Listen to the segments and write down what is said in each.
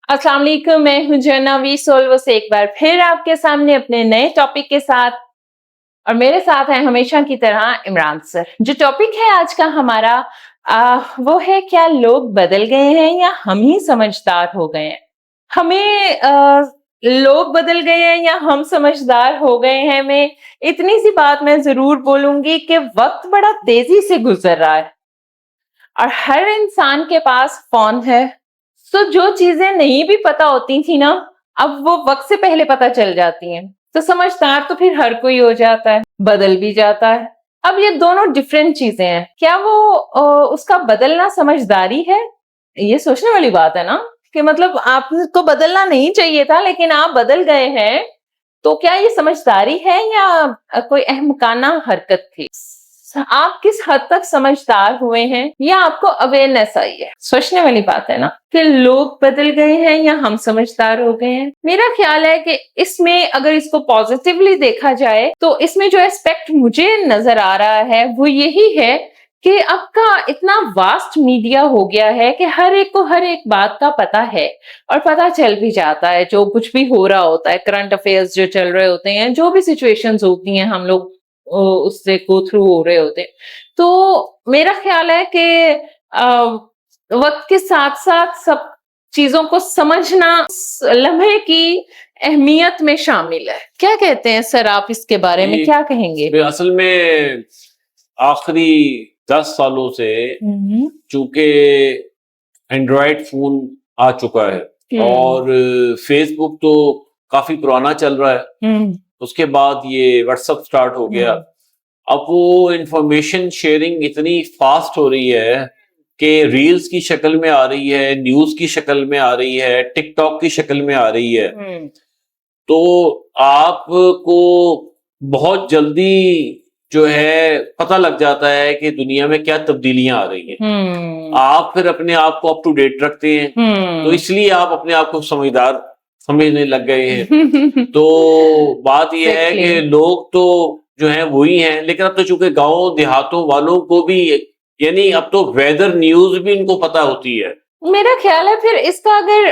अस्सलाम वालेकुम, मैं हूं जन्नवी सोल्वो से एक बार फिर आपके सामने अपने नए टॉपिक के साथ। और मेरे साथ है हमेशा की तरह इमरान सर। जो टॉपिक है आज का हमारा वो है, क्या लोग बदल गए हैं या हम ही समझदार हो गए हैं। हमें लोग बदल गए हैं या हम समझदार हो गए हैं, मैं इतनी सी बात मैं जरूर बोलूंगी कि वक्त बड़ा तेजी से गुजर रहा है और हर इंसान के पास फोन है। तो जो चीजें नहीं भी पता होती थी ना, अब वो वक्त से पहले पता चल जाती हैं। तो समझदार तो फिर हर कोई हो जाता है, बदल भी जाता है। अब ये दोनों डिफरेंट चीजें हैं। क्या वो उसका बदलना समझदारी है? ये सोचने वाली बात है ना, कि मतलब आपको बदलना नहीं चाहिए था लेकिन आप बदल गए हैं। तो क्या ये समझदारी है या कोई अहमकाना हरकत थी? आप किस हद तक समझदार हुए हैं या आपको अवेयरनेस आई है? सोचने वाली बात है ना, कि लोग बदल गए हैं या हम समझदार हो गए हैं। मेरा ख्याल है कि इसमें अगर इसको पॉजिटिवली देखा जाए तो इसमें जो एस्पेक्ट मुझे नजर आ रहा है वो यही है कि आपका इतना वास्ट मीडिया हो गया है कि हर एक को हर एक बात का पता है और पता चल भी जाता है। जो कुछ भी हो रहा होता है, करंट अफेयर्स जो चल रहे होते हैं, जो भी सिचुएशंस होती हैं, हम लोग उससे गो थ्रू हो रहे होते हैं। तो मेरा ख्याल है कि वक्त के साथ साथ सब चीजों को समझना लम्हे की अहमियत में शामिल है। क्या कहते हैं सर आप इसके बारे में, क्या कहेंगे? असल में आखिरी 10 सालों से चूंकि एंड्रॉयड फोन आ चुका है और फेसबुक तो काफी पुराना चल रहा है, उसके बाद ये व्हाट्सएप स्टार्ट हो गया। अब वो इंफॉर्मेशन शेयरिंग इतनी फास्ट हो रही है कि रील्स की शक्ल में आ रही है, न्यूज की शक्ल में आ रही है, टिकटॉक की शक्ल में आ रही है। तो आपको बहुत जल्दी जो है पता लग जाता है कि दुनिया में क्या तब्दीलियां आ रही हैं। आप फिर अपने आप को अप टू डेट रखते हैं, तो इसलिए आप अपने आप को समझदार समझने लग गए हैं। तो बात यह है कि लोग तो जो है वही हैं, लेकिन अब तो चूंकि गांव देहातों वालों को भी, यानी अब तो वेदर न्यूज भी इनको पता होती है। मेरा ख्याल है फिर इसका अगर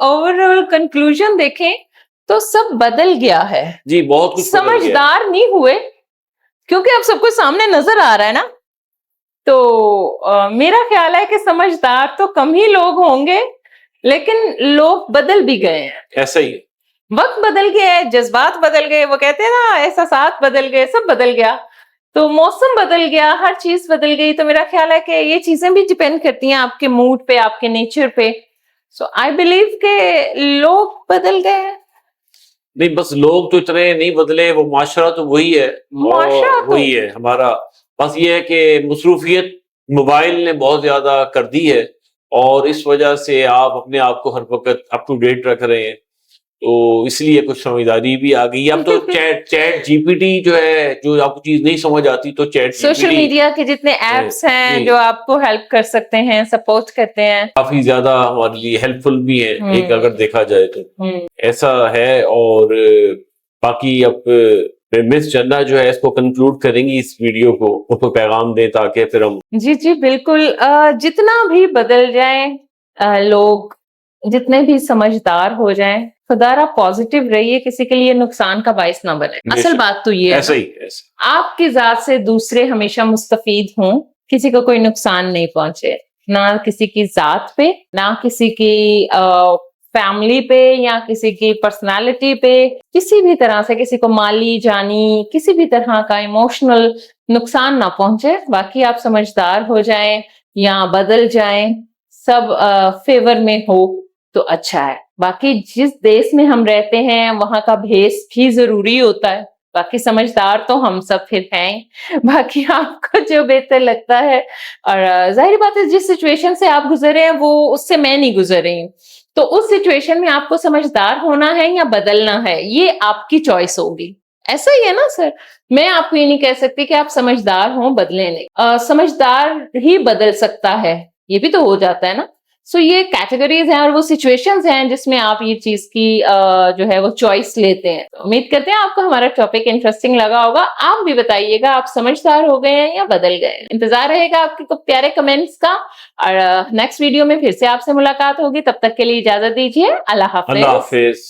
ओवरऑल कंक्लूजन देखें तो सब बदल गया है जी, बहुत कुछ समझदार नहीं हुए, क्योंकि अब सब कुछ सामने नजर आ रहा है ना। तो मेरा ख्याल है कि समझदार तो कम ही लोग होंगे, लेकिन लोग बदल भी गए हैं। ऐसा ही है, वक्त बदल गया है, जज्बात बदल गए, वो कहते हैं ना एहसासात बदल गए, सब बदल गया। तो मौसम बदल गया, हर चीज बदल गई। तो मेरा ख्याल है कि ये चीजें भी डिपेंड करती हैं आपके मूड पे, आपके नेचर पे। सो आई बिलीव के लोग बदल गए हैं। नहीं, बस लोग तो इतने नहीं बदले, वो माशरा तो वही है, वही है हमारा। बस ये है कि मसरूफियत मोबाइल ने बहुत ज्यादा कर दी है और इस वजह से आप अपने आप को हर वक्त अप टू डेट रख रहे हैं, तो इसलिए कुछ समझदारी भी आ गई। अब तो चैट जीपीटी जो है, जो आपको चीज नहीं समझ आती तो चैट सोशल मीडिया के जितने एप्स हैं जो आपको हेल्प कर सकते हैं, सपोर्ट करते हैं, काफी ज्यादा हमारे लिए हेल्पफुल भी है एक अगर देखा जाए तो ऐसा है। और बाकी अब मिस जन्ना जो है इसको कंक्लूड करेंगी इस वीडियो को, उसको पैगाम दें ताकि फिर हम। जी जी बिल्कुल। जितना भी बदल जाए लोग, जितने भी समझदार हो जाएं, खुदारा पॉजिटिव रहिए, किसी के लिए नुकसान का बाइस ना बने। असल बात तो ये ऐसा ही आपकी जात से दूसरे हमेशा मुस्तफीद हों, किसी को कोई नुकसान नहीं पहुंचे, ना किसी की जात पे, ना किसी की फैमिली पे या किसी की पर्सनालिटी पे, किसी भी तरह से किसी को माली जानी किसी भी तरह का इमोशनल नुकसान ना पहुंचे। बाकी आप समझदार हो जाएं या बदल जाएं, सब फेवर में हो तो अच्छा है। बाकी जिस देश में हम रहते हैं वहां का भेष भी जरूरी होता है। बाकी समझदार तो हम सब फिर हैं। बाकी आपको जो बेहतर लगता है, और जाहिर बात है जिस सिचुएशन से आप गुजरे हैं वो उससे मैं नहीं गुजर रही हूँ, तो उस सिचुएशन में आपको समझदार होना है या बदलना है, ये आपकी चॉइस होगी। ऐसा ही है ना सर। मैं आपको ये नहीं कह सकती कि आप समझदार हो, बदले नहीं। समझदार ही बदल सकता है, ये भी तो हो जाता है ना। सो ये कैटेगरीज हैं और वो सिचुएशंस हैं जिसमें आप ये चीज की जो है वो चॉइस लेते हैं। तो उम्मीद करते हैं आपको हमारा टॉपिक इंटरेस्टिंग लगा होगा। आप भी बताइएगा आप समझदार हो गए हैं या बदल गए हैं। इंतजार रहेगा आपके प्यारे कमेंट्स का और नेक्स्ट वीडियो में फिर से आपसे मुलाकात होगी। तब तक के लिए इजाजत दीजिए। अल्लाह हाफिज। अल्लाह हाफिज।